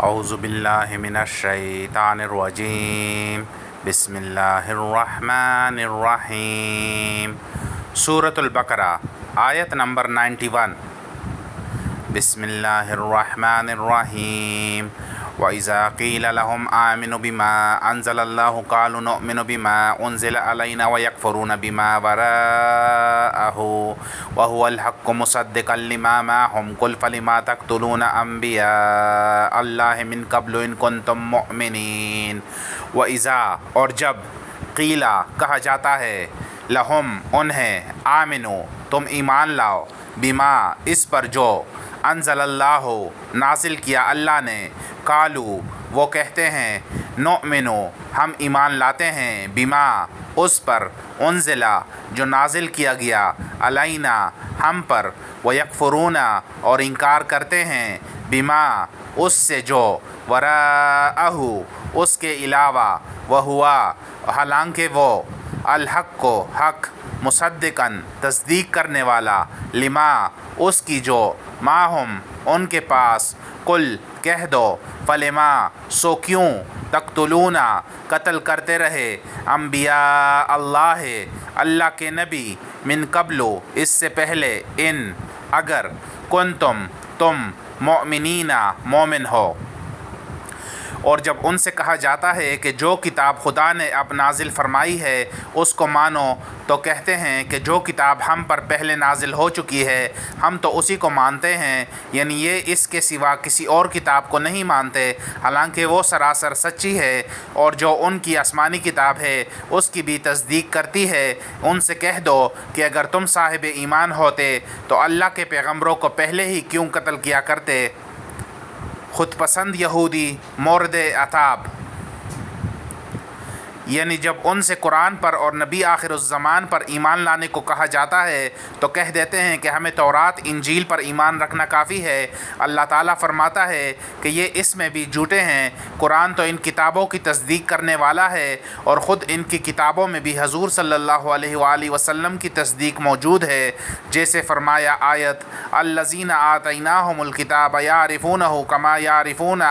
اعوذ باللہ من الشیطان الرجیم بسم اللہ الرحمن الرحیم۔ سورۃ البقرہ آیت نمبر 91۔ بسم اللہ الرحمن الرحیم۔ وَإِذَا قِيلَ لَهُمْ آمِنُوا بِمَا أَنزَلَ اللَّهُ قَالُوا نُؤْمِنُ بِمَا أُنزِلَ عَلَيْنَا وَيَكْفُرُونَ بِمَا وَرَاءَهُ وَهُوَ الْحَقُّ مُصَدِّقًا لِمَا مَعَهُمْ قُلْ فَلِمَ تَقْتُلُونَ أَنْبِيَاءَ اللَّهِ مِنْ قَبْلُ إِنْ كُنْتُمْ مُؤْمِنِينَ۔ وَإِذَا اور جب قیلا کہا جاتا ہے لہم انہیں آمنو تم ایمان لاؤ بما اس پر جو انزل اللہ نازل کیا اللہ نے قالو وہ کہتے ہیں نؤمنو ہم ایمان لاتے ہیں بما اس پر انزلا جو نازل کیا گیا علینا ہم پر ویکفرون اور انکار کرتے ہیں بما اس سے جو وراءہ اس کے علاوہ وہوا حالانکہ وہ الحق کو حق مصدقاً تصدیق کرنے والا لما اس کی جو ماہم ان کے پاس قل کہہ دو فلما سو کیوں تقتلون قتل کرتے رہے انبیاء اللہ اللہ کے نبی من قبل اس سے پہلے ان اگر کنتم تم مؤمنین مومن ہو۔ اور جب ان سے کہا جاتا ہے کہ جو کتاب خدا نے اب نازل فرمائی ہے اس کو مانو تو کہتے ہیں کہ جو کتاب ہم پر پہلے نازل ہو چکی ہے ہم تو اسی کو مانتے ہیں، یعنی یہ اس کے سوا کسی اور کتاب کو نہیں مانتے، حالانکہ وہ سراسر سچی ہے، اور جو ان کی آسمانی کتاب ہے اس کی بھی تصدیق کرتی ہے۔ ان سے کہہ دو کہ اگر تم صاحب ایمان ہوتے تو اللہ کے پیغمبروں کو پہلے ہی کیوں قتل کیا کرتے۔ خود پسند یہودی مورد عتاب، یعنی جب ان سے قرآن پر اور نبی آخر الزمان پر ایمان لانے کو کہا جاتا ہے تو کہہ دیتے ہیں کہ ہمیں تورات انجیل پر ایمان رکھنا کافی ہے۔ اللہ تعالیٰ فرماتا ہے کہ یہ اس میں بھی جھوٹے ہیں، قرآن تو ان کتابوں کی تصدیق کرنے والا ہے اور خود ان کی کتابوں میں بھی حضور صلی اللہ علیہ وآلہ وسلم کی تصدیق موجود ہے، جیسے فرمایا آیت الذین آتیناہم الکتاب یعرفونہ کما یعرفون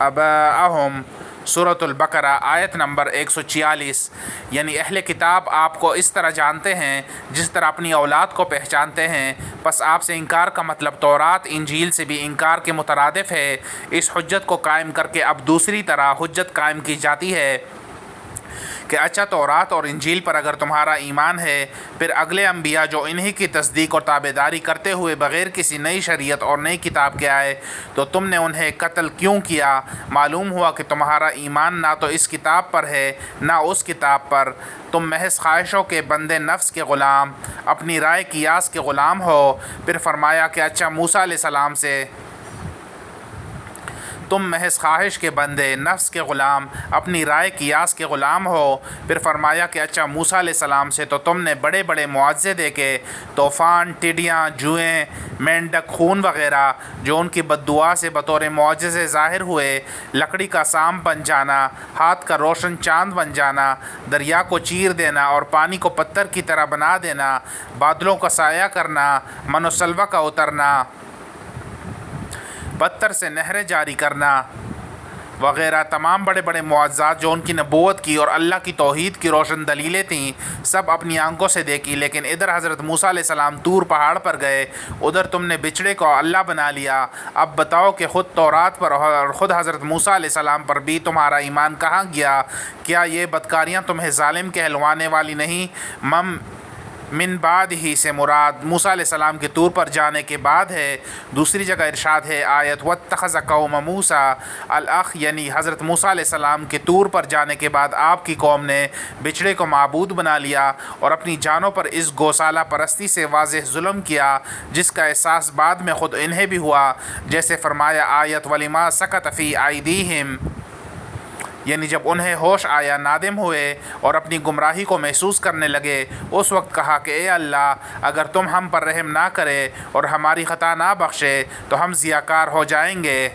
اباءہم۔ سورۃ البقرہ آیت نمبر 146۔ یعنی اہل کتاب آپ کو اس طرح جانتے ہیں جس طرح اپنی اولاد کو پہچانتے ہیں، پس آپ سے انکار کا مطلب تورات انجیل سے بھی انکار کے مترادف ہے۔ اس حجت کو قائم کر کے اب دوسری طرح حجت قائم کی جاتی ہے کہ اچھا تورات اور انجیل پر اگر تمہارا ایمان ہے، پھر اگلے انبیاء جو انہی کی تصدیق اور تابعداری کرتے ہوئے بغیر کسی نئی شریعت اور نئی کتاب کے آئے تو تم نے انہیں قتل کیوں کیا؟ معلوم ہوا کہ تمہارا ایمان نہ تو اس کتاب پر ہے نہ اس کتاب پر، تم محض خواہشوں کے بندے نفس کے غلام، اپنی رائے قیاس کے غلام ہو۔ پھر فرمایا کہ اچھا موسیٰ علیہ السلام سے تم محض خواہش کے بندے نفس کے غلام، اپنی رائے قیاس کے غلام ہو۔ پھر فرمایا کہ اچھا موسیٰ علیہ السلام سے تو تم نے بڑے بڑے معجزے دے کے طوفان، ٹڈیاں، جوئیں، مینڈک خون وغیرہ جو ان کی بد دعا سے بطور معجزے ظاہر ہوئے، لکڑی کا سانپ بن جانا، ہاتھ کا روشن چاند بن جانا، دریا کو چیر دینا اور پانی کو پتھر کی طرح بنا دینا، بادلوں کا سایہ کرنا، من و سلوہ کا اترنا، پتھر سے نہریں جاری کرنا وغیرہ تمام بڑے بڑے معجزات جو ان کی نبوت کی اور اللہ کی توحید کی روشن دلیلیں تھیں، سب اپنی آنکھوں سے دیکھی۔ لیکن ادھر حضرت موسیٰ علیہ السلام طور پہاڑ پر گئے، ادھر تم نے بچڑے کو اللہ بنا لیا۔ اب بتاؤ کہ خود تورات پر اور خود حضرت موسیٰ علیہ السلام پر بھی تمہارا ایمان کہاں گیا؟ کیا یہ بدکاریاں تمہیں ظالم کہلوانے والی نہیں؟ من بعد ہی سے مراد موسیٰ علیہ السلام کے طور پر جانے کے بعد ہے۔ دوسری جگہ ارشاد ہے آیت واتخذ قوم موسیٰ الاخ، یعنی حضرت موسیٰ علیہ السلام کے طور پر جانے کے بعد آپ کی قوم نے بچڑے کو معبود بنا لیا اور اپنی جانوں پر اس گوسالہ پرستی سے واضح ظلم کیا جس کا احساس بعد میں خود انہیں بھی ہوا، جیسے فرمایا آیت وَلِمَا سَقَطَ فِي أَيْدِيهِمْ، یعنی جب انہیں ہوش آیا، نادم ہوئے اور اپنی گمراہی کو محسوس کرنے لگے، اس وقت کہا کہ اے اللہ اگر تم ہم پر رحم نہ کرے اور ہماری خطا نہ بخشے تو ہم ضیاء کار ہو جائیں گے۔